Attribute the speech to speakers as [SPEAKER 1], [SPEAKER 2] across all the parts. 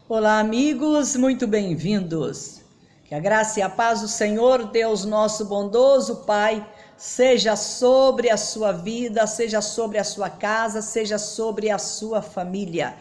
[SPEAKER 1] Olá, amigos, muito bem-vindos. Que a graça e a paz do Senhor, Deus nosso bondoso Pai, seja sobre a sua vida, seja sobre a sua casa, seja sobre a sua família.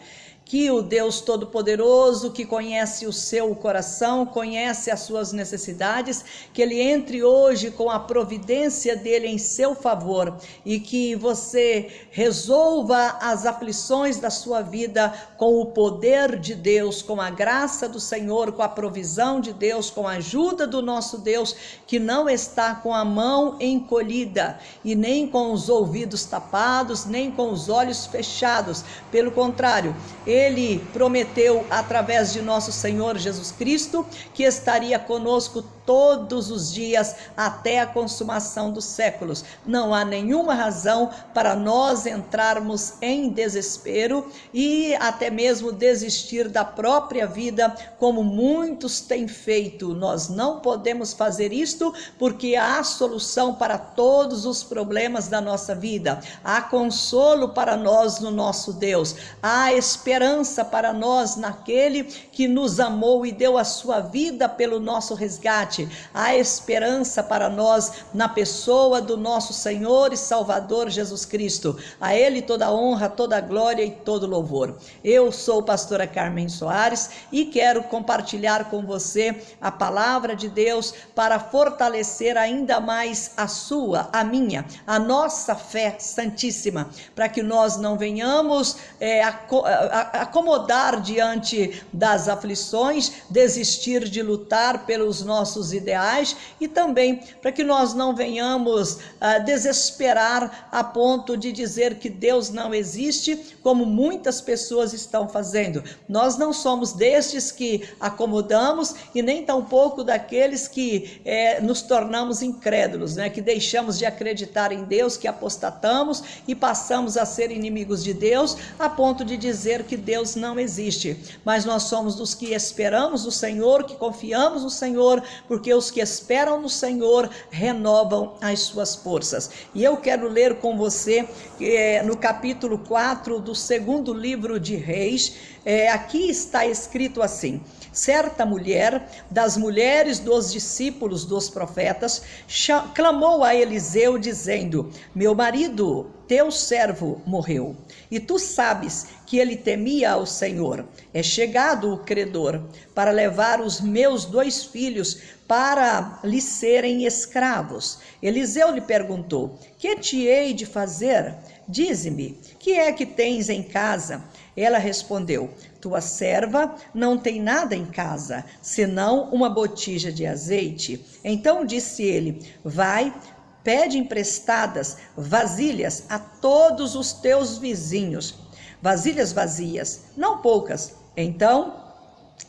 [SPEAKER 1] Que o Deus Todo-Poderoso, que conhece o seu coração, conhece as suas necessidades, que Ele entre hoje com a providência dEle em seu favor e que você resolva as aflições da sua vida com o poder de Deus, com a graça do Senhor, com a provisão de Deus, com a ajuda do nosso Deus, que não está com a mão encolhida e nem com os ouvidos tapados, nem com os olhos fechados. Pelo contrário, Ele prometeu através de nosso Senhor Jesus Cristo que estaria conosco todos os dias até a consumação dos séculos. Não há nenhuma razão para nós entrarmos em desespero e até mesmo desistir da própria vida, como muitos têm feito. Nós não podemos fazer isto, porque há solução para todos os problemas da nossa vida. Há consolo para nós no nosso Deus. Há esperança para nós naquele que nos amou e deu a sua vida pelo nosso resgate. Há esperança para nós na pessoa do nosso Senhor e Salvador Jesus Cristo. A Ele toda honra, toda glória e todo louvor. Eu sou pastora Carmen Soares e quero compartilhar com você a palavra de Deus para fortalecer ainda mais a sua, a minha, a nossa fé santíssima, para que nós não venhamos acomodar diante das aflições, desistir de lutar pelos nossos ideais e também para que nós não venhamos desesperar a ponto de dizer que Deus não existe, como muitas pessoas estão fazendo. Nós não somos destes que acomodamos e nem tampouco daqueles que nos tornamos incrédulos, né? Que deixamos de acreditar em Deus, que apostatamos e passamos a ser inimigos de Deus a ponto de dizer que Deus não existe. Mas nós somos dos que esperamos no Senhor, que confiamos no Senhor, porque os que esperam no Senhor renovam as suas forças. E eu quero ler com você no capítulo 4 do segundo livro de Reis. Aqui está escrito assim: certa mulher das mulheres dos discípulos dos profetas clamou a Eliseu dizendo: meu marido, teu servo, morreu, e tu sabes que ele temia ao Senhor. É chegado o credor para levar os meus 2 filhos para lhe serem escravos. Eliseu lhe perguntou: que te hei de fazer? Dize-me, que é que tens em casa? Ela respondeu: tua serva não tem nada em casa, senão uma botija de azeite. Então disse ele: vai, pede emprestadas vasilhas a todos os teus vizinhos, vasilhas vazias, não poucas. Então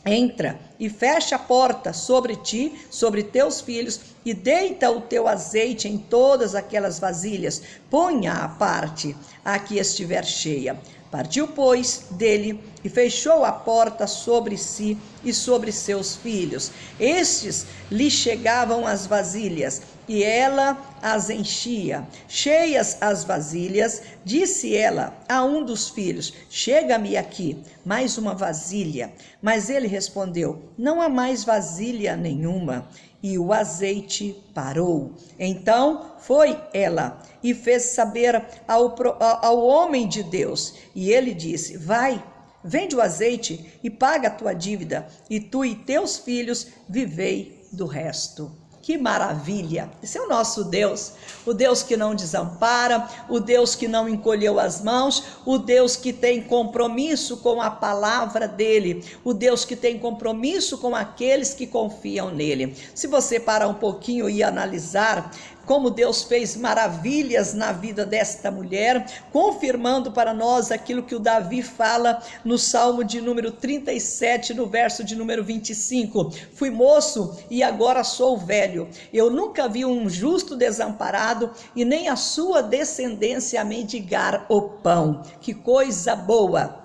[SPEAKER 1] entra e fecha a porta sobre ti, sobre teus filhos, e deita o teu azeite em todas aquelas vasilhas, ponha à parte a que estiver cheia. Partiu, pois, dele e fechou a porta sobre si e sobre seus filhos. Estes lhe chegavam as vasilhas, e ela as enchia. Cheias as vasilhas, disse ela a um dos filhos: chega-me aqui mais uma vasilha. Mas ele respondeu: não há mais vasilha nenhuma. E o azeite parou. Então foi ela e fez saber ao homem de Deus. E ele disse: vai, vende o azeite e paga a tua dívida, e tu e teus filhos vivei do resto. Que maravilha! Esse é o nosso Deus, o Deus que não desampara, o Deus que não encolheu as mãos, o Deus que tem compromisso com a palavra dele, o Deus que tem compromisso com aqueles que confiam nele. Se você parar um pouquinho e analisar como Deus fez maravilhas na vida desta mulher, confirmando para nós aquilo que o Davi fala no Salmo de número 37, no verso de número 25. Fui moço e agora sou velho. Eu nunca vi um justo desamparado e nem a sua descendência mendigar o pão. Que coisa boa!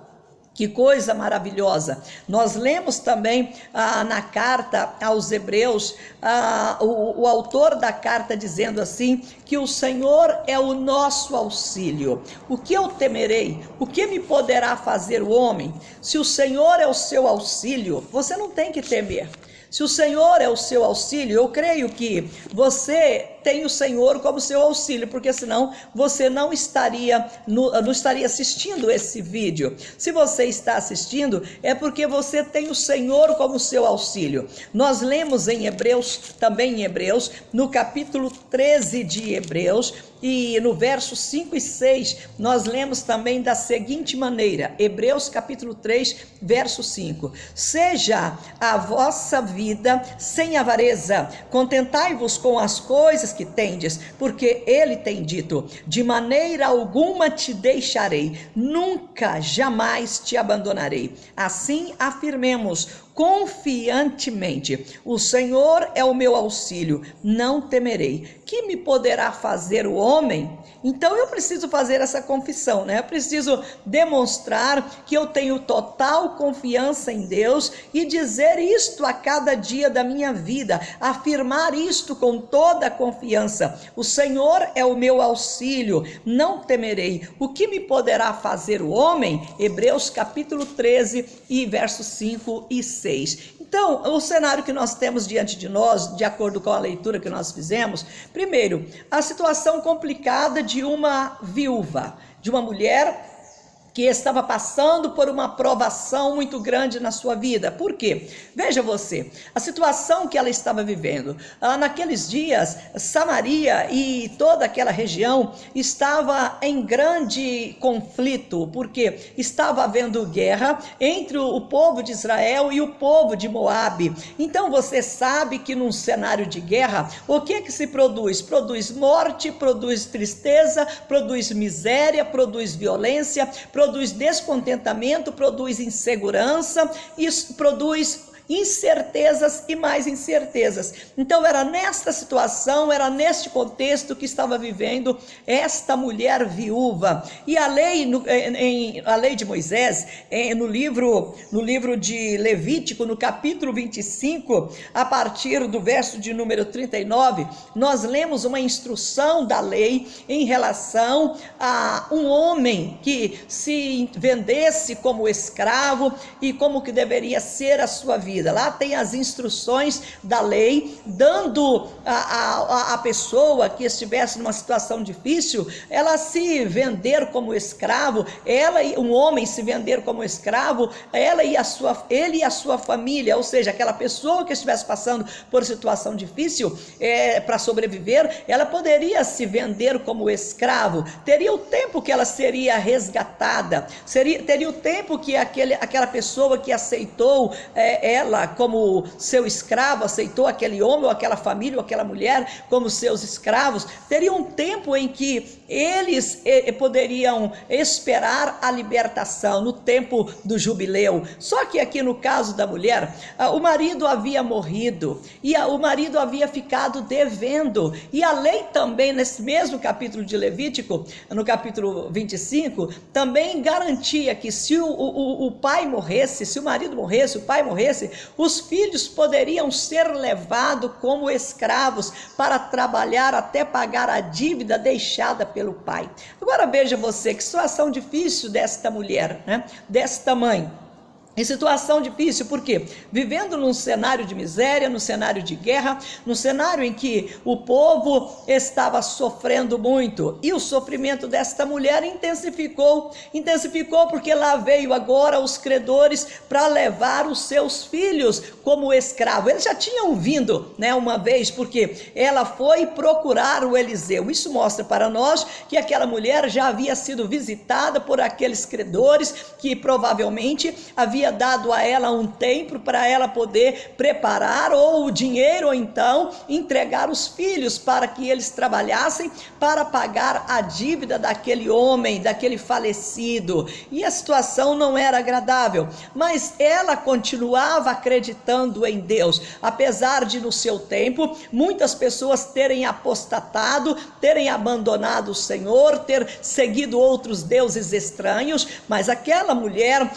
[SPEAKER 1] Que coisa maravilhosa. Nós lemos também na carta aos Hebreus, o autor da carta dizendo assim, que o Senhor é o nosso auxílio. O que eu temerei? O que me poderá fazer o homem? Se o Senhor é o seu auxílio, você não tem que temer. Se o Senhor é o seu auxílio, eu creio que você tem o Senhor como seu auxílio, porque senão você não estaria assistindo esse vídeo. Se você está assistindo, é porque você tem o Senhor como seu auxílio. Nós lemos em Hebreus, também em Hebreus, no capítulo 13 de Hebreus, e no verso 5 e 6, nós lemos também da seguinte maneira, Hebreus capítulo 3, verso 5. Seja a vossa vida sem avareza, contentai-vos com as coisas que tendes, porque ele tem dito, de maneira alguma te deixarei, nunca, jamais te abandonarei. Assim afirmemos confiantemente, o Senhor é o meu auxílio, não temerei. Que me poderá fazer o homem? Então eu preciso fazer essa confissão, né? Eu preciso demonstrar que eu tenho total confiança em Deus e dizer isto a cada dia da minha vida, afirmar isto com toda a confiança. O Senhor é o meu auxílio, não temerei. O que me poderá fazer o homem? Hebreus capítulo 13 e versos 5 e 6. Então, o cenário que nós temos diante de nós, de acordo com a leitura que nós fizemos, primeiro, a situação complicada de uma viúva, de uma mulher que estava passando por uma provação muito grande na sua vida. Por quê? Veja você, a situação que ela estava vivendo. Naqueles dias, Samaria e toda aquela região estava em grande conflito, porque estava havendo guerra entre o povo de Israel e o povo de Moabe. Então você sabe que num cenário de guerra, o que se produz? Produz morte, produz tristeza, produz miséria, produz violência, produz descontentamento, produz insegurança, isso produz incertezas e mais incertezas. Então era nesta situação, era neste contexto que estava vivendo esta mulher viúva. E a lei, a lei de Moisés, no livro de Levítico, no capítulo 25, a partir do verso de número 39, nós lemos uma instrução da lei em relação a um homem que se vendesse como escravo e como que deveria ser a sua vida. Lá tem as instruções da lei, dando a pessoa que estivesse numa situação difícil, ela se vender como escravo, um homem se vender como escravo, ele e a sua família, ou seja, aquela pessoa que estivesse passando por situação difícil para sobreviver, ela poderia se vender como escravo, teria o tempo que ela seria resgatada, teria o tempo que aquela pessoa que aceitou ela como seu escravo, aceitou aquele homem ou aquela família ou aquela mulher como seus escravos, teria um tempo em que eles poderiam esperar a libertação, no tempo do jubileu. Só que aqui no caso da mulher, o marido havia morrido e o marido havia ficado devendo, e a lei também nesse mesmo capítulo de Levítico, no capítulo 25, também garantia que se o pai morresse, se o marido morresse, o pai morresse, os filhos poderiam ser levados como escravos para trabalhar até pagar a dívida deixada pelo pai. Agora veja você, que situação difícil desta mulher, né? Desta mãe. Em situação difícil, porque vivendo num cenário de miséria, num cenário de guerra, num cenário em que o povo estava sofrendo muito, e o sofrimento desta mulher intensificou porque lá veio agora os credores para levar os seus filhos como escravo. Eles já tinham vindo, né, uma vez, porque ela foi procurar o Eliseu. Isso mostra para nós que aquela mulher já havia sido visitada por aqueles credores que provavelmente havia havia dado a ela um tempo para ela poder preparar ou o dinheiro, ou então entregar os filhos para que eles trabalhassem para pagar a dívida daquele homem, daquele falecido. E a situação não era agradável, mas ela continuava acreditando em Deus, apesar de no seu tempo muitas pessoas terem apostatado, terem abandonado o Senhor, ter seguido outros deuses estranhos. Mas aquela mulher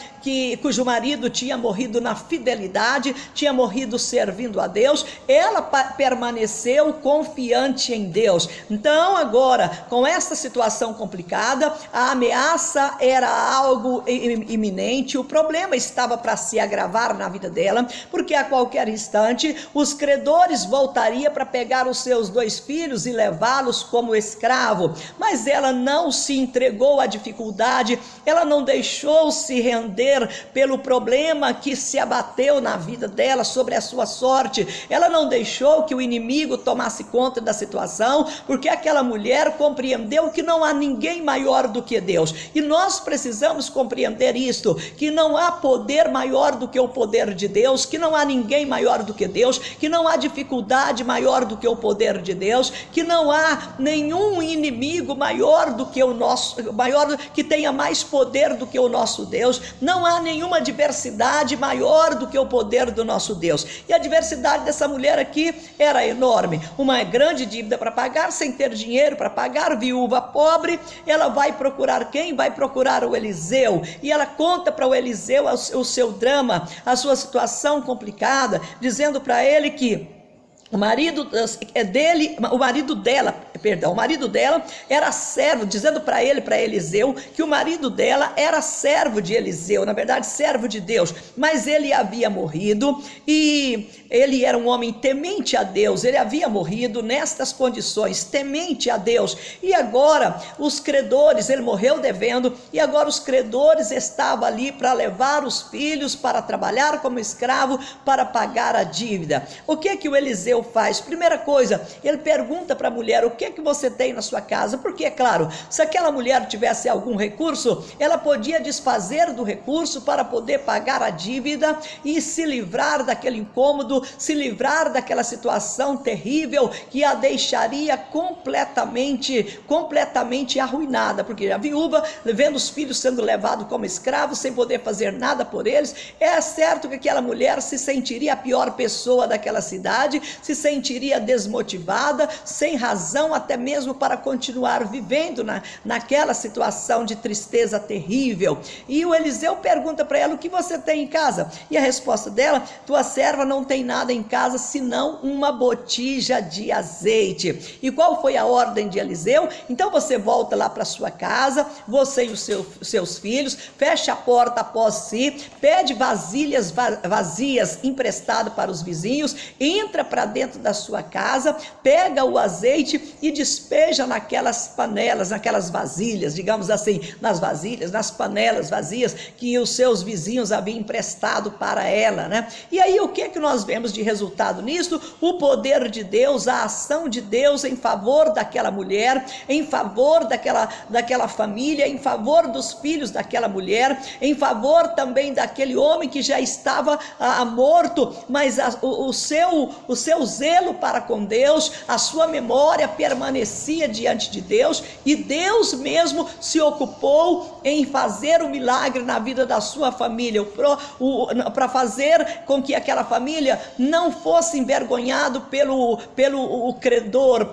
[SPEAKER 1] cujo marido tinha morrido na fidelidade, tinha morrido servindo a Deus, ela permaneceu confiante em Deus. Então agora, com essa situação complicada, a ameaça era algo iminente, o problema estava para se agravar na vida dela, porque a qualquer instante os credores voltariam para pegar os seus 2 filhos e levá-los como escravo. Mas ela não se entregou à dificuldade, ela não deixou se render pelo problema que se abateu na vida dela, sobre a sua sorte. Ela não deixou que o inimigo tomasse conta da situação, porque aquela mulher compreendeu que não há ninguém maior do que Deus. E nós precisamos compreender isto, que não há poder maior do que o poder de Deus, que não há ninguém maior do que Deus, que não há dificuldade maior do que o poder de Deus, que não há nenhum inimigo maior do que o nosso, maior, que tenha mais poder do que o nosso Deus. Não há nenhuma adversidade maior do que o poder do nosso Deus. E a adversidade dessa mulher aqui era enorme, uma grande dívida para pagar, sem ter dinheiro para pagar, viúva, pobre. Ela vai procurar quem? Vai procurar o Eliseu, e ela conta para o Eliseu o seu drama, a sua situação complicada, dizendo para ele que o marido dela era servo, dizendo para Eliseu, que o marido dela era servo de Eliseu, na verdade servo de Deus, mas ele havia morrido, e ele era um homem temente a Deus. Ele havia morrido nestas condições, temente a Deus, e agora os credores, ele morreu devendo, e agora os credores estavam ali para levar os filhos para trabalhar como escravo, para pagar a dívida. O que o Eliseu faz? Primeira coisa, ele pergunta para a mulher: o que você tem na sua casa? Porque é claro, se aquela mulher tivesse algum recurso, ela podia desfazer do recurso para poder pagar a dívida e se livrar daquele incômodo, se livrar daquela situação terrível que a deixaria completamente arruinada, porque a viúva, vendo os filhos sendo levados como escravos, sem poder fazer nada por eles, é certo que aquela mulher se sentiria a pior pessoa daquela cidade, se sentiria desmotivada, sem razão até mesmo para continuar vivendo naquela situação de tristeza terrível. E o Eliseu pergunta para ela: o que você tem em casa? E a resposta dela: tua serva não tem nada em casa senão uma botija de azeite. E qual foi a ordem de Eliseu? Então você volta lá para sua casa, você e os seus filhos, fecha a porta após si, pede vasilhas vazias emprestado para os vizinhos, entra para dentro da sua casa, pega o azeite e despeja naquelas panelas, naquelas vasilhas, digamos assim, nas vasilhas, nas panelas vazias que os seus vizinhos haviam emprestado para ela, né? E aí o que nós vemos de resultado nisso? O poder de Deus, a ação de Deus em favor daquela mulher, em favor daquela família, em favor dos filhos daquela mulher, em favor também daquele homem que já estava morto, mas o seu zelo para com Deus, a sua memória permanecia diante de Deus, e Deus mesmo se ocupou em fazer um milagre na vida da sua família, para fazer com que aquela família não fosse envergonhado pelo credor,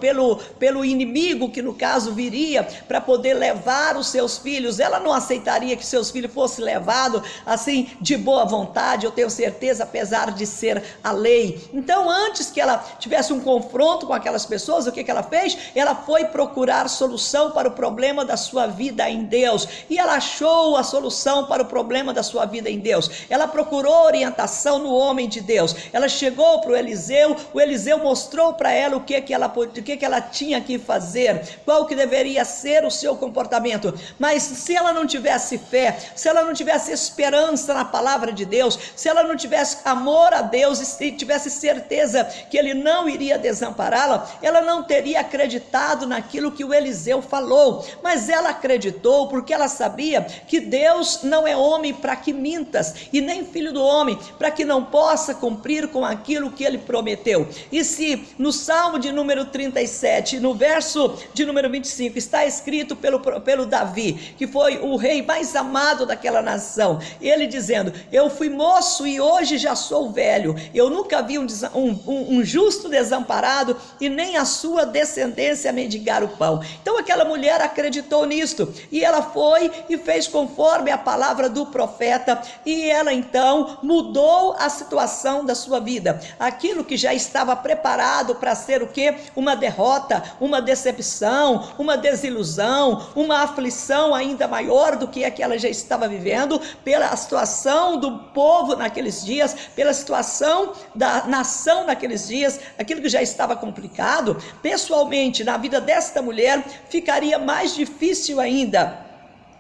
[SPEAKER 1] pelo inimigo, que no caso viria para poder levar os seus filhos. Ela não aceitaria que seus filhos fossem levados assim de boa vontade, eu tenho certeza, apesar de ser a lei. Então, antes que ela tivesse um confronto com aquelas pessoas, o que ela fez? Ela foi procurar solução para o problema da sua vida em Deus, e ela achou a solução para o problema da sua vida em Deus. Ela procurou orientação no homem de Deus. Ela chegou para o Eliseu mostrou para ela o que ela tinha que fazer, qual que deveria ser o seu comportamento. Mas se ela não tivesse fé, se ela não tivesse esperança na palavra de Deus, se ela não tivesse amor a Deus e tivesse certeza que ele não iria desampará-la, ela não teria acreditado naquilo que o Eliseu falou, mas ela acreditou porque ela sabia que Deus não é homem para que mintas, e nem filho do homem para que não possa cumprir com aquilo que ele prometeu. E se no Salmo de número 37, no verso de número 25, está escrito pelo Davi, que foi o rei mais amado daquela nação, ele dizendo: eu fui moço e hoje já sou velho, eu nunca vi um justo desamparado e nem a sua descendência mendigar o pão. Então aquela mulher acreditou nisto, e ela foi e fez conforme a palavra do profeta, e ela então mudou a situação da sua vida. Aquilo que já estava preparado para ser o quê? Uma derrota, uma decepção, uma desilusão, uma aflição ainda maior do que a que ela já estava vivendo, pela situação do povo naqueles dias, pela situação da nação naqueles dias, aquilo que já estava complicado, pessoalmente na vida desta mulher ficaria mais difícil ainda.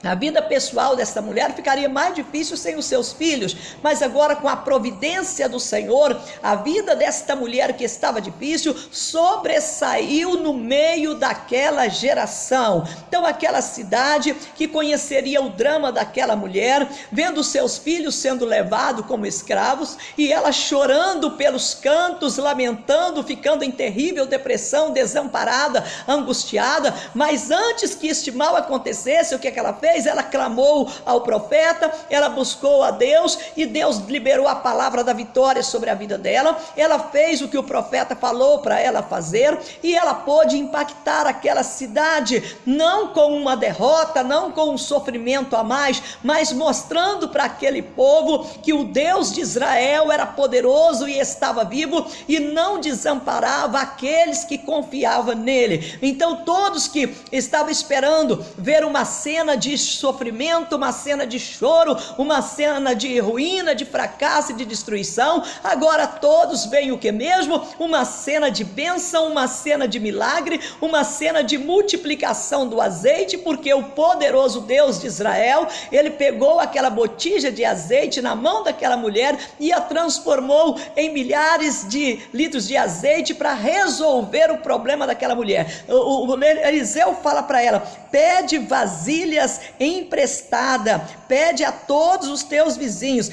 [SPEAKER 1] A vida pessoal dessa mulher ficaria mais difícil sem os seus filhos, mas agora com a providência do Senhor, a vida desta mulher que estava difícil sobressaiu no meio daquela geração. Então aquela cidade que conheceria o drama daquela mulher, vendo seus filhos sendo levados como escravos, e ela chorando pelos cantos, lamentando, ficando em terrível depressão, desamparada, angustiada, mas antes que este mal acontecesse, o que ela fez? Ela clamou ao profeta, ela buscou a Deus, e Deus liberou a palavra da vitória sobre a vida dela. Ela fez o que o profeta falou para ela fazer, e ela pôde impactar aquela cidade, não com uma derrota, não com um sofrimento a mais, mas mostrando para aquele povo que o Deus de Israel era poderoso e estava vivo, e não desamparava aqueles que confiavam nele. Então todos que estavam esperando ver uma cena de sofrimento, uma cena de choro, uma cena de ruína, de fracasso e de destruição, agora todos veem o que mesmo? Uma cena de bênção, uma cena de milagre, uma cena de multiplicação do azeite, porque o poderoso Deus de Israel, ele pegou aquela botija de azeite na mão daquela mulher e a transformou em milhares de litros de azeite para resolver o problema daquela mulher. O Eliseu fala para ela: pede vasilhas emprestada, pede a todos os teus vizinhos,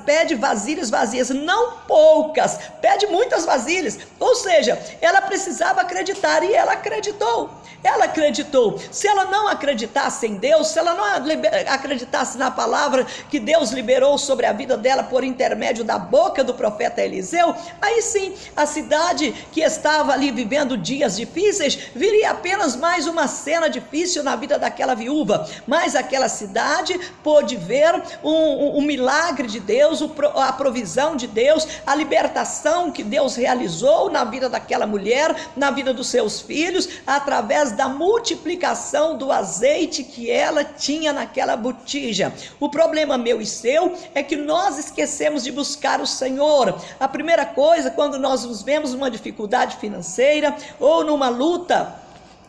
[SPEAKER 1] pede vasilhas vazias, não poucas, pede muitas vasilhas. Ou seja, ela precisava acreditar, e ela acreditou. Se ela não acreditasse em Deus, se ela não acreditasse na palavra que Deus liberou sobre a vida dela por intermédio da boca do profeta Eliseu, aí sim, a cidade que estava ali vivendo dias difíceis, viria apenas mais uma cena difícil na vida daquela viúva. Mas aquela cidade pôde ver um milagre de Deus, a provisão de Deus, a libertação que Deus realizou na vida daquela mulher, na vida dos seus filhos, através da multiplicação do azeite que ela tinha naquela botija. O problema meu e seu é que nós esquecemos de buscar o Senhor. A primeira coisa, quando nós nos vemos numa dificuldade financeira ou numa luta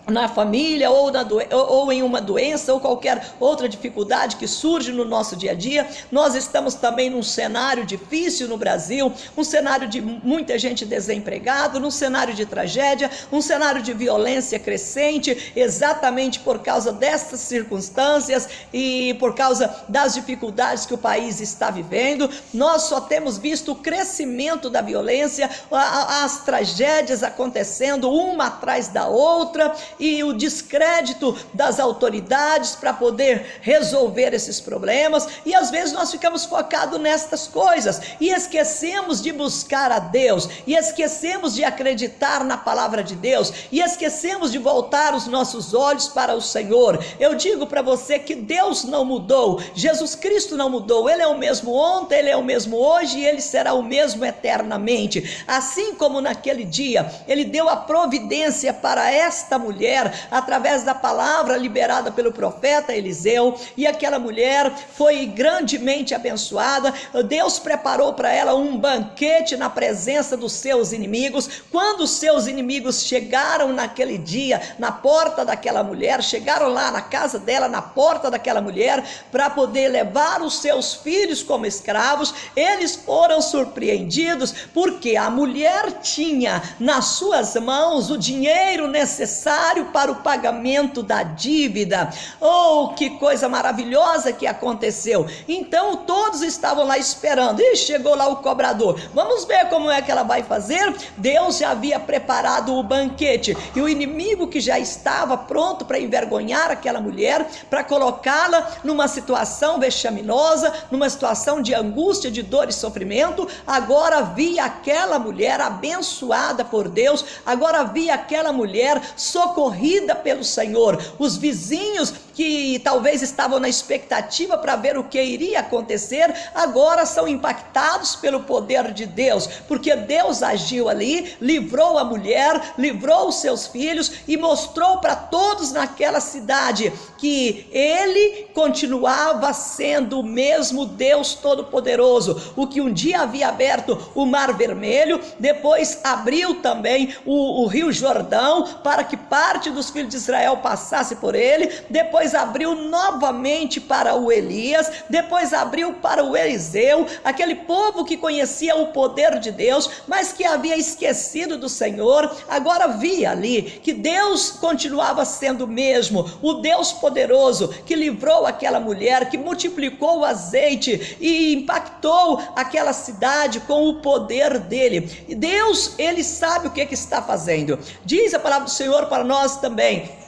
[SPEAKER 1] na família, ou em uma doença, ou qualquer outra dificuldade que surge no nosso dia a dia, nós estamos também num cenário difícil no Brasil, um cenário de muita gente desempregada, num cenário de tragédia, um cenário de violência crescente, exatamente por causa dessas circunstâncias e por causa das dificuldades que o país está vivendo. Nós só temos visto o crescimento da violência, as tragédias acontecendo uma atrás da outra, e o descrédito das autoridades para poder resolver esses problemas, e às vezes nós ficamos focados nestas coisas e esquecemos de buscar a Deus, e esquecemos de acreditar na palavra de Deus, e esquecemos de voltar os nossos olhos para o Senhor. Eu digo para você que Deus não mudou, Jesus Cristo não mudou, Ele é o mesmo ontem, Ele é o mesmo hoje, e Ele será o mesmo eternamente. Assim como naquele dia Ele deu a providência para esta mulher, mulher através da palavra liberada pelo profeta Eliseu, e aquela mulher foi grandemente abençoada. Deus preparou para ela um banquete na presença dos seus inimigos. Quando os seus inimigos chegaram naquele dia na porta daquela mulher, chegaram lá na casa dela, na porta daquela mulher, para poder levar os seus filhos como escravos, eles foram surpreendidos, porque a mulher tinha nas suas mãos o dinheiro necessário para o pagamento da dívida. Oh, que coisa maravilhosa que aconteceu! Então todos estavam lá esperando, e chegou lá o cobrador, vamos ver como é que ela vai fazer. Deus já havia preparado o banquete, e o inimigo que já estava pronto para envergonhar aquela mulher, para colocá-la numa situação vexaminosa, numa situação de angústia, de dor e sofrimento, agora via aquela mulher abençoada por Deus, agora via aquela mulher socorrida pelo Senhor. Os vizinhos que talvez estavam na expectativa para ver o que iria acontecer, agora são impactados pelo poder de Deus, porque Deus agiu ali, livrou a mulher, livrou os seus filhos e mostrou para todos naquela cidade que ele continuava sendo o mesmo Deus Todo-Poderoso, o que um dia havia aberto o Mar Vermelho, depois abriu também o Rio Jordão para que parte dos filhos de Israel passasse por ele, depois abriu novamente para o Elias, depois abriu para o Eliseu, aquele povo que conhecia o poder de Deus, mas que havia esquecido do Senhor, agora via ali que Deus continuava sendo o mesmo, o Deus poderoso que livrou aquela mulher, que multiplicou o azeite e impactou aquela cidade com o poder dele. E Deus, ele sabe o que está fazendo. Diz a palavra do Senhor para nós também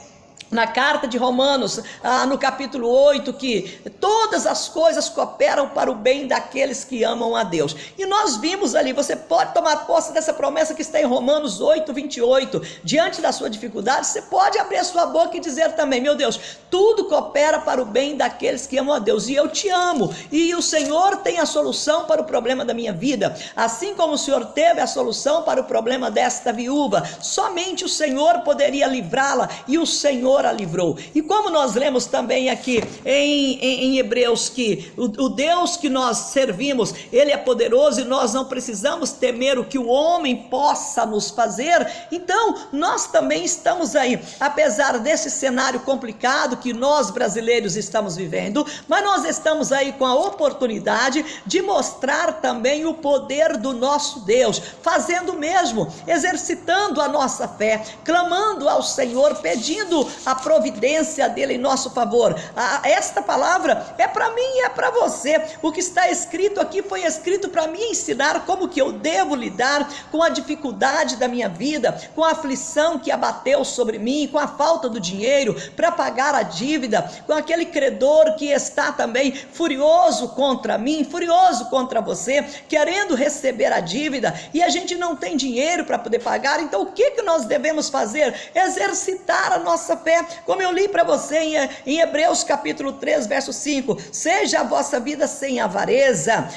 [SPEAKER 1] na carta de Romanos, no capítulo 8, que todas as coisas cooperam para o bem daqueles que amam a Deus. E nós vimos ali, você pode tomar posse dessa promessa que está em Romanos 8, 28, diante da sua dificuldade, você pode abrir a sua boca e dizer também, meu Deus, tudo coopera para o bem daqueles que amam a Deus, e eu te amo, e o Senhor tem a solução para o problema da minha vida, assim como o Senhor teve a solução para o problema desta viúva, somente o Senhor poderia livrá-la, e o Senhor a livrou. E como nós lemos também aqui em Hebreus, que o Deus que nós servimos, ele é poderoso e nós não precisamos temer o que o homem possa nos fazer. Então nós também estamos aí, apesar desse cenário complicado que nós brasileiros estamos vivendo, mas nós estamos aí com a oportunidade de mostrar também o poder do nosso Deus, fazendo o mesmo, exercitando a nossa fé, clamando ao Senhor, pedindo a providência dele em nosso favor. Esta palavra é para mim e é para você. O que está escrito aqui foi escrito para me ensinar como que eu devo lidar com a dificuldade da minha vida, com a aflição que abateu sobre mim, com a falta do dinheiro para pagar a dívida, com aquele credor que está também furioso contra mim, furioso contra você, querendo receber a dívida, e a gente não tem dinheiro para poder pagar. Então o que nós devemos fazer? Exercitar a nossa fé, como eu li para você em Hebreus capítulo 3, verso 5, seja a vossa vida sem avareza,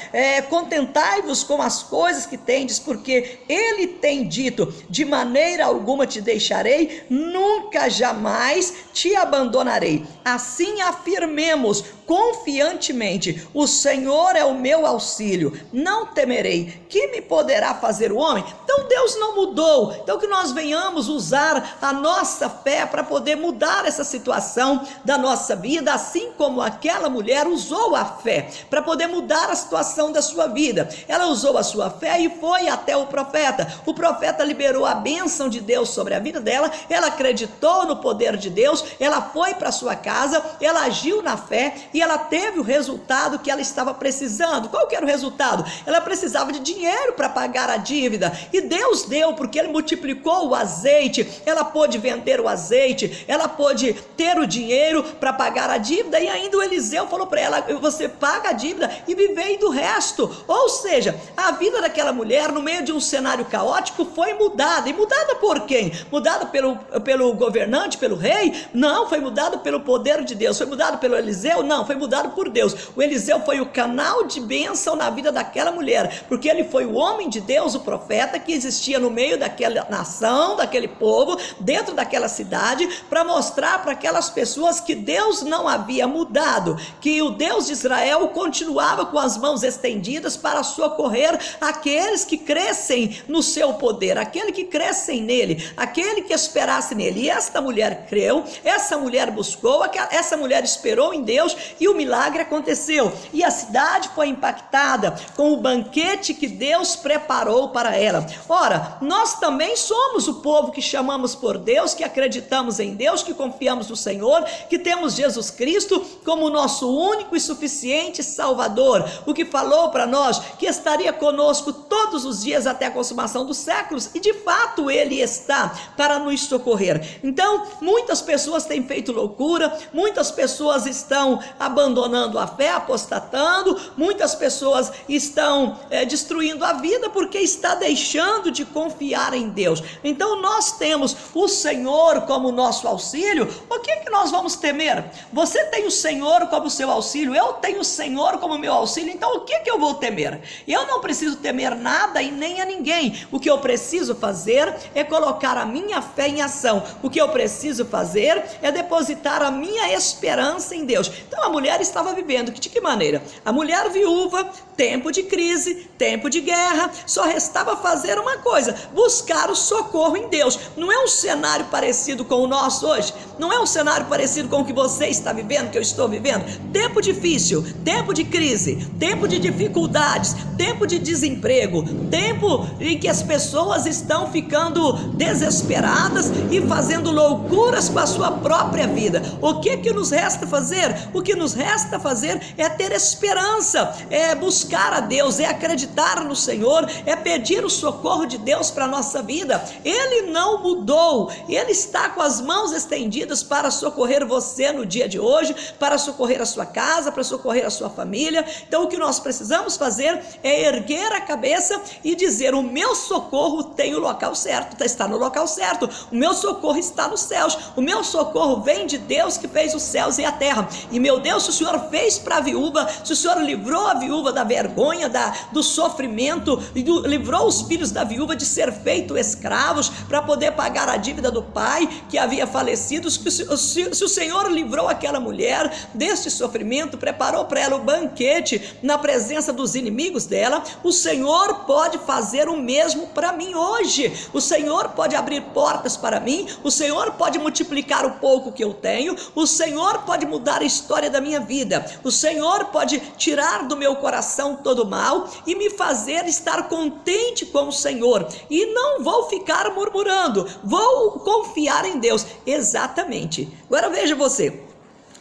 [SPEAKER 1] contentai-vos com as coisas que tendes, porque ele tem dito, de maneira alguma te deixarei, nunca jamais te abandonarei. Assim afirmemos confiantemente, o Senhor é o meu auxílio, não temerei, que me poderá fazer o homem? Então Deus não mudou. Então que nós venhamos usar a nossa fé para poder mudar essa situação da nossa vida, assim como aquela mulher usou a fé para poder mudar a situação da sua vida. Ela usou a sua fé e foi até o profeta liberou a bênção de Deus sobre a vida dela, ela acreditou no poder de Deus, ela foi para sua casa, ela agiu na fé e ela teve o resultado que ela estava precisando. Qual que era o resultado? Ela precisava de dinheiro para pagar a dívida, e Deus deu, porque ele multiplicou o azeite, ela pôde vender o azeite, ela pôde ter o dinheiro para pagar a dívida, e ainda o Eliseu falou para ela: você paga a dívida e vivei do resto. Ou seja, a vida daquela mulher, no meio de um cenário caótico, foi mudada. E mudada por quem? Mudada pelo governante, pelo rei? Não, foi mudada pelo poder de Deus. Foi mudada pelo Eliseu? Não, foi mudado por Deus. O Eliseu foi o canal de bênção na vida daquela mulher, porque ele foi o homem de Deus, o profeta que existia no meio daquela nação, daquele povo, dentro daquela cidade, para mostrar para aquelas pessoas que Deus não havia mudado, que o Deus de Israel continuava com as mãos estendidas para socorrer aqueles que crescem no seu poder, aquele que crescem nele, aquele que esperasse nele. E esta mulher creu, essa mulher buscou, essa mulher esperou em Deus, e o milagre aconteceu, e a cidade foi impactada com o banquete que Deus preparou para ela. Ora, nós também somos o povo que chamamos por Deus, que acreditamos em Deus, que confiamos no Senhor, que temos Jesus Cristo como nosso único e suficiente Salvador, o que falou para nós que estaria conosco todos os dias até a consumação dos séculos, e de fato Ele está para nos socorrer. Então, muitas pessoas têm feito loucura, muitas pessoas estão abandonando a fé, apostatando, muitas pessoas estão destruindo a vida porque está deixando de confiar em Deus. Então nós temos o Senhor como nosso auxílio. O que nós vamos temer? Você tem o Senhor como seu auxílio, eu tenho o Senhor como meu auxílio, então o que eu vou temer? Eu não preciso temer nada e nem a ninguém. O que eu preciso fazer é colocar a minha fé em ação. O que eu preciso fazer é depositar a minha esperança em Deus. Então a mulher estava vivendo de que maneira? A mulher viúva, tempo de crise, tempo de guerra, só restava fazer uma coisa: buscar o socorro em Deus. Não é um cenário parecido com o nosso hoje? Não é um cenário parecido com o que você está vivendo, que eu estou vivendo? Tempo difícil, tempo de crise, tempo de dificuldades, tempo de desemprego, tempo em que as pessoas estão ficando desesperadas e fazendo loucuras com a sua própria vida. O que nos resta fazer? O que nos resta fazer é ter esperança, é buscar a Deus, é acreditar no Senhor, é pedir o socorro de Deus para a nossa vida. Ele não mudou, Ele está com as mãos estendidas para socorrer você no dia de hoje, para socorrer a sua casa, para socorrer a sua família. Então o que nós precisamos fazer é erguer a cabeça e dizer: o meu socorro tem o local certo, está no local certo, o meu socorro está nos céus, o meu socorro vem de Deus que fez os céus e a terra. E meu Deus, se o Senhor fez para a viúva, se o Senhor livrou a viúva da vergonha, do sofrimento, e livrou os filhos da viúva de ser feitos escravos para poder pagar a dívida do pai que havia falecido, se o Senhor livrou aquela mulher deste sofrimento, preparou para ela o banquete na presença dos inimigos dela, o Senhor pode fazer o mesmo para mim hoje. O Senhor pode abrir portas para mim, o Senhor pode multiplicar o pouco que eu tenho, o Senhor pode mudar a história da minha vida, o Senhor pode tirar do meu coração todo o mal e me fazer estar contente com o Senhor, e não vou ficar murmurando, vou confiar em Deus. Exatamente. Agora veja você,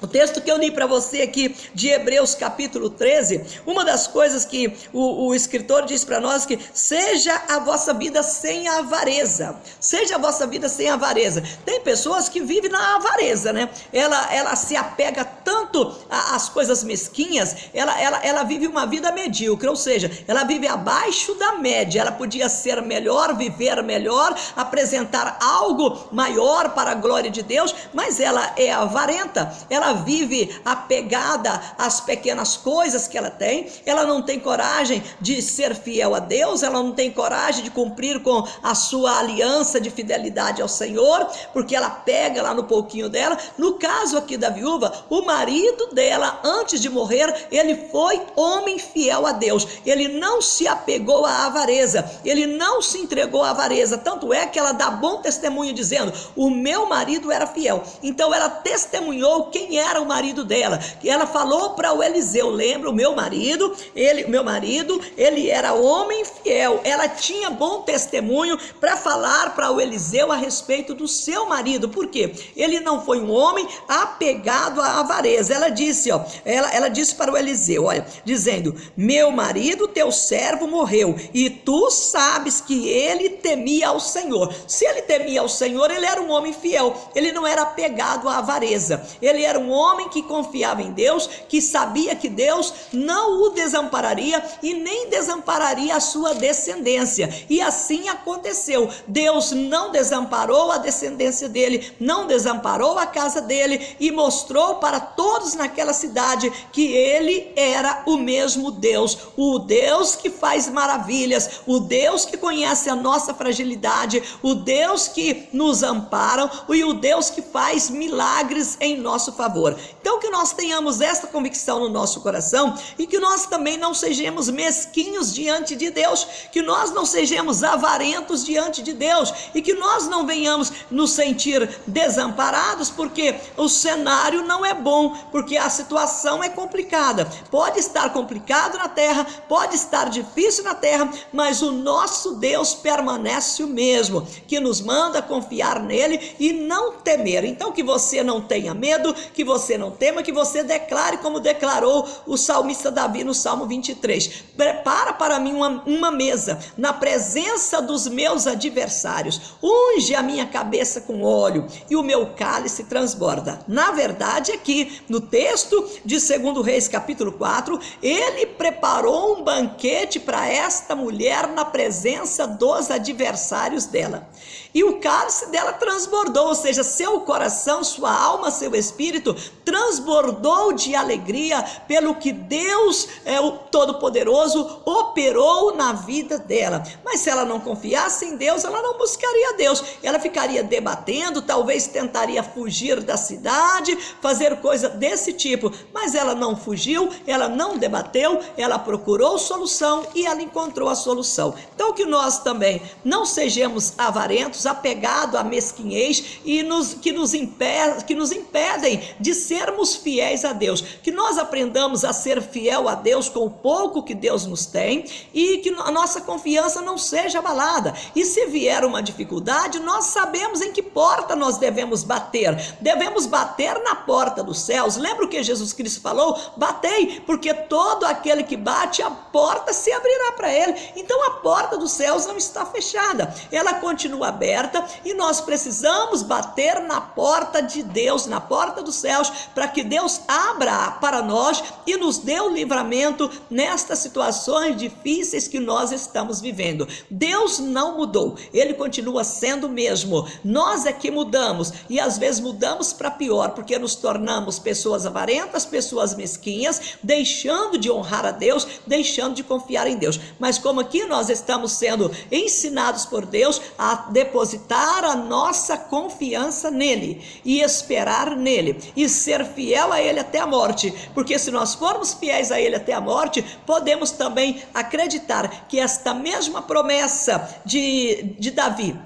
[SPEAKER 1] o texto que eu li para você aqui de Hebreus capítulo 13, uma das coisas que o escritor diz para nós, que seja a vossa vida sem avareza, seja a vossa vida sem avareza. Tem pessoas que vivem na avareza, né? Ela se apega tanto às coisas mesquinhas, ela vive uma vida medíocre, ou seja, ela vive abaixo da média. Ela podia ser melhor, viver melhor, apresentar algo maior para a glória de Deus, mas ela é avarenta, ela vive apegada às pequenas coisas que ela tem, ela não tem coragem de ser fiel a Deus, ela não tem coragem de cumprir com a sua aliança de fidelidade ao Senhor, porque ela pega lá no pouquinho dela. No caso aqui da viúva, o marido dela, antes de morrer, ele foi homem fiel a Deus, ele não se apegou à avareza, ele não se entregou à avareza, tanto é que ela dá bom testemunho dizendo: o meu marido era fiel. Então ela testemunhou quem quem era o marido dela. Que ela falou para o Eliseu: lembra, o meu marido, ele era homem fiel. Ela tinha bom testemunho para falar para o Eliseu a respeito do seu marido. Por quê? Ele não foi um homem apegado à avareza. Ela disse, ela disse para o Eliseu, olha, dizendo: meu marido, teu servo, morreu, e tu sabes que ele temia ao Senhor. Se ele temia ao Senhor, ele era um homem fiel, ele não era apegado à avareza, ele era um homem que confiava em Deus, que sabia que Deus não o desampararia e nem desampararia a sua descendência. E assim aconteceu. Deus não desamparou a descendência dele, não desamparou a casa dele, e mostrou para todos naquela cidade que ele era o mesmo Deus, o Deus que faz maravilhas, o Deus que conhece a nossa fragilidade, o Deus que nos ampara e o Deus que faz milagres em nosso favor. Então que nós tenhamos esta convicção no nosso coração e que nós também não sejamos mesquinhos diante de Deus, que nós não sejamos avarentos diante de Deus e que nós não venhamos nos sentir desamparados porque o cenário não é bom, porque a situação é complicada. Pode estar complicado na terra, pode estar difícil na terra, mas o nosso Deus permanece o mesmo, que nos manda confiar nele e não temer. Então que você não tenha medo, que você não tema, que você declare como declarou o salmista Davi no Salmo 23: prepara para mim uma mesa na presença dos meus adversários, unge a minha cabeça com óleo e o meu cálice transborda. Na verdade, aqui no texto de 2 Reis capítulo 4, ele preparou um banquete para esta mulher na presença dos adversários dela, e o cálice dela transbordou, ou seja, seu coração, sua alma, seu espírito transbordou de alegria pelo que Deus, o Todo-Poderoso, operou na vida dela. Mas se ela não confiasse em Deus, ela não buscaria Deus, ela ficaria debatendo, talvez tentaria fugir da cidade, fazer coisa desse tipo, mas ela não fugiu, ela não debateu, ela procurou solução e ela encontrou a solução. Então que nós também não sejamos avarentos, apegados à mesquinhez e que nos impedem de sermos fiéis a Deus, que nós aprendamos a ser fiel a Deus com o pouco que Deus nos tem e que a nossa confiança não seja abalada. E se vier uma dificuldade, nós sabemos em que porta nós devemos bater na porta dos céus. Lembra o que Jesus Cristo falou? Batei, porque todo aquele que bate, a porta se abrirá para ele. Então a porta dos céus não está fechada, ela continua aberta, e nós precisamos bater na porta de Deus, na porta dos céus, para que Deus abra para nós e nos dê o livramento nestas situações difíceis que nós estamos vivendo. Deus não mudou, ele continua sendo o mesmo, nós é que mudamos, e às vezes mudamos para pior, porque nos tornamos pessoas avarentas, pessoas mesquinhas, deixando de honrar a Deus, deixando de confiar em Deus. Mas como aqui nós estamos sendo ensinados por Deus a depositar a nossa confiança nele e esperar nele e ser fiel a ele até a morte, porque se nós formos fiéis a ele até a morte, podemos também acreditar que esta mesma promessa de Davi,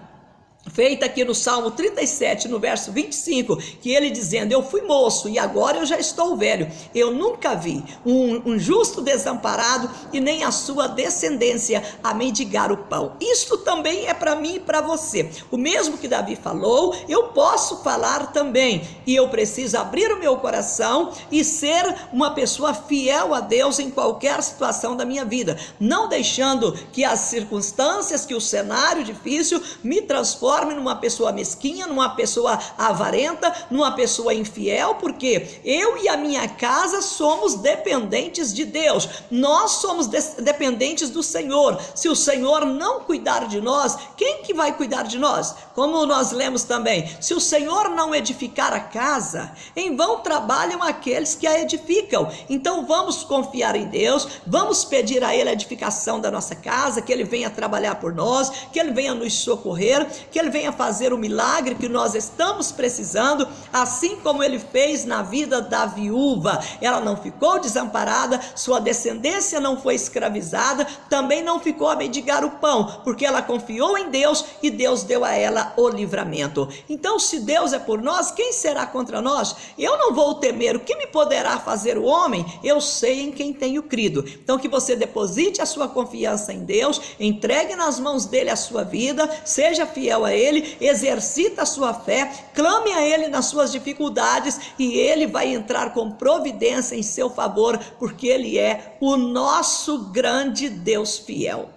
[SPEAKER 1] feita aqui no Salmo 37, no verso 25, que ele dizendo: eu fui moço e agora eu já estou velho, eu nunca vi um justo desamparado e nem a sua descendência a mendigar o pão. Isto também é para mim e para você. O mesmo que Davi falou, eu posso falar também, e eu preciso abrir o meu coração e ser uma pessoa fiel a Deus em qualquer situação da minha vida, não deixando que as circunstâncias, que o cenário difícil me transforme numa pessoa mesquinha, numa pessoa avarenta, numa pessoa infiel, porque eu e a minha casa somos dependentes de Deus, nós somos dependentes do Senhor. Se o Senhor não cuidar de nós, quem que vai cuidar de nós? Como nós lemos também: se o Senhor não edificar a casa, em vão trabalham aqueles que a edificam. Então vamos confiar em Deus, vamos pedir a Ele a edificação da nossa casa, que Ele venha trabalhar por nós, que Ele venha nos socorrer, que Ele venha fazer o milagre que nós estamos precisando, assim como Ele fez na vida da viúva. Ela não ficou desamparada, sua descendência não foi escravizada, também não ficou a mendigar o pão, porque ela confiou em Deus e Deus deu a ela o livramento. Então, se Deus é por nós, quem será contra nós? Eu não vou temer. O que me poderá fazer o homem? Eu sei em quem tenho crido. Então, que você deposite a sua confiança em Deus, entregue nas mãos dele a sua vida, seja fiel a ele, exercita a sua fé, clame a ele nas suas dificuldades e ele vai entrar com providência em seu favor, porque ele é o nosso grande Deus fiel.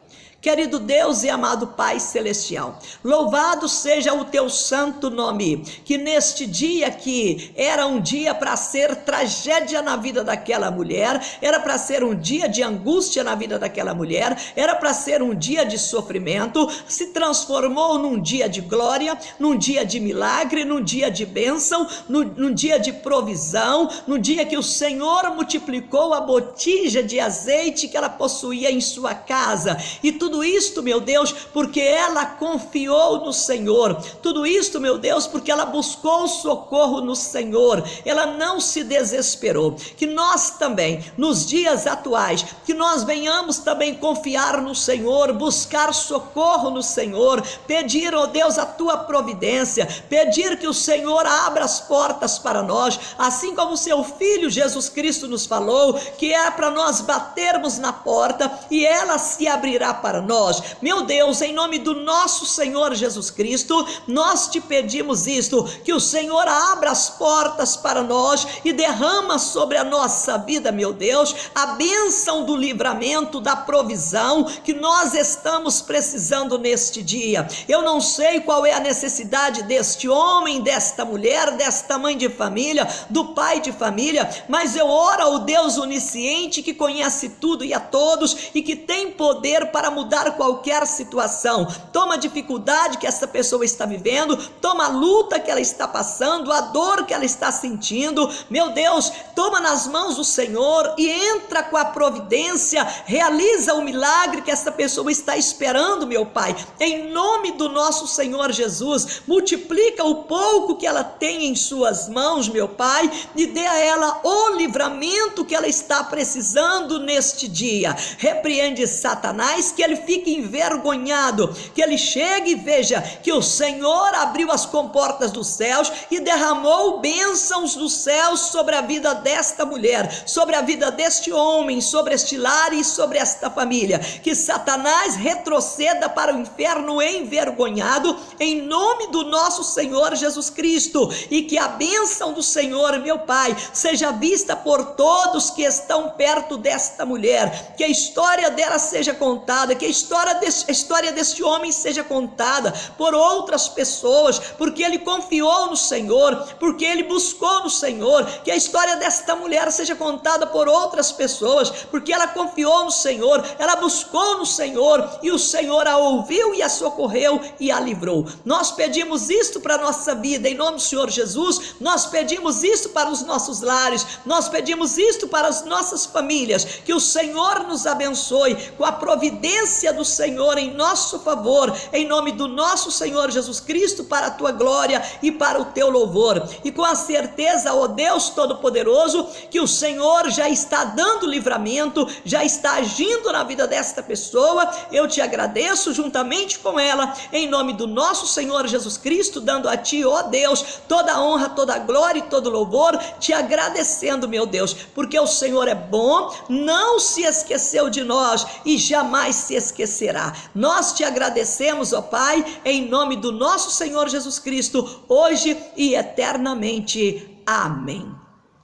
[SPEAKER 1] Querido Deus e amado Pai Celestial, louvado seja o teu santo nome, que neste dia que era um dia para ser tragédia na vida daquela mulher, era para ser um dia de angústia na vida daquela mulher, era para ser um dia de sofrimento, se transformou num dia de glória, num dia de milagre, num dia de bênção, num dia de provisão, num dia que o Senhor multiplicou a botija de azeite que ela possuía em sua casa, e tudo isto, meu Deus, porque ela confiou no Senhor, tudo isto, meu Deus, porque ela buscou socorro no Senhor, ela não se desesperou. Que nós também, nos dias atuais, que nós venhamos também confiar no Senhor, buscar socorro no Senhor, pedir, ó Deus, a tua providência, pedir que o Senhor abra as portas para nós, assim como o seu Filho Jesus Cristo nos falou, que é para nós batermos na porta e ela se abrirá para nós. Meu Deus, em nome do nosso Senhor Jesus Cristo, nós te pedimos isto, que o Senhor abra as portas para nós e derrama sobre a nossa vida, meu Deus, a bênção do livramento, da provisão que nós estamos precisando neste dia. Eu não sei qual é a necessidade deste homem, desta mulher, desta mãe de família, do pai de família, mas eu oro ao Deus onisciente que conhece tudo e a todos e que tem poder para mudar qualquer situação. Toma a dificuldade que essa pessoa está vivendo, toma a luta que ela está passando, a dor que ela está sentindo, meu Deus, toma nas mãos do Senhor e entra com a providência, realiza o milagre que essa pessoa está esperando, meu Pai, em nome do nosso Senhor Jesus. Multiplica o pouco que ela tem em suas mãos, meu Pai, e dê a ela o livramento que ela está precisando neste dia. Repreende Satanás, que ele fique envergonhado, que ele chegue e veja que o Senhor abriu as comportas dos céus e derramou bênçãos dos céus sobre a vida desta mulher, sobre a vida deste homem, sobre este lar e sobre esta família. Que Satanás retroceda para o inferno envergonhado, em nome do nosso Senhor Jesus Cristo, e que a bênção do Senhor, meu Pai, seja vista por todos que estão perto desta mulher, que a história dela seja contada, que a história deste homem seja contada por outras pessoas, porque ele confiou no Senhor, porque ele buscou no Senhor. Que a história desta mulher seja contada por outras pessoas, porque ela confiou no Senhor, ela buscou no Senhor e o Senhor a ouviu e a socorreu e a livrou. Nós pedimos isto para a nossa vida, em nome do Senhor Jesus. Nós pedimos isto para os nossos lares, nós pedimos isto para as nossas famílias. Que o Senhor nos abençoe com a providência do Senhor em nosso favor, em nome do nosso Senhor Jesus Cristo, para a tua glória e para o teu louvor. E com a certeza, ó Deus Todo-Poderoso, que o Senhor já está dando livramento, já está agindo na vida desta pessoa. Eu te agradeço juntamente com ela, em nome do nosso Senhor Jesus Cristo, dando a ti, ó Deus, toda a honra, toda a glória e todo o louvor, te agradecendo, meu Deus, porque o Senhor é bom, não se esqueceu de nós e jamais se esquecerá. Nós te agradecemos, ó Pai, em nome do nosso Senhor Jesus Cristo, hoje e eternamente. Amém.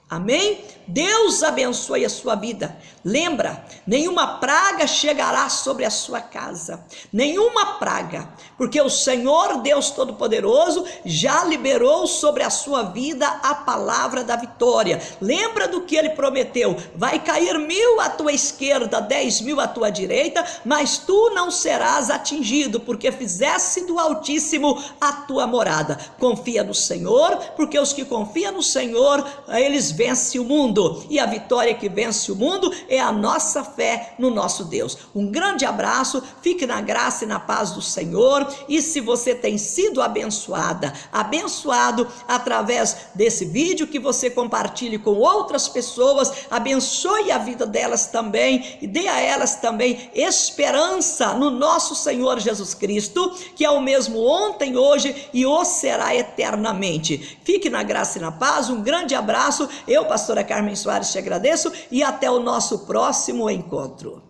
[SPEAKER 1] Amém? Deus abençoe a sua vida. Lembra, nenhuma praga chegará sobre a sua casa, nenhuma praga, porque o Senhor Deus Todo-Poderoso já liberou sobre a sua vida a palavra da vitória. Lembra do que ele prometeu: vai cair 1000 à tua esquerda, 10.000 à tua direita, mas tu não serás atingido, porque fizesse do Altíssimo a tua morada. Confia no Senhor, porque os que confiam no Senhor, eles vence o mundo, e a vitória que vence o mundo é a nossa fé no nosso Deus. Um grande abraço, fique na graça e na paz do Senhor, e se você tem sido abençoado através desse vídeo, que você compartilhe com outras pessoas, abençoe a vida delas também, e dê a elas também esperança no nosso Senhor Jesus Cristo, que é o mesmo ontem, hoje e o será eternamente. Fique na graça e na paz, um grande abraço, eu, pastora Carmen Soares, te agradeço, e até o nosso próximo encontro.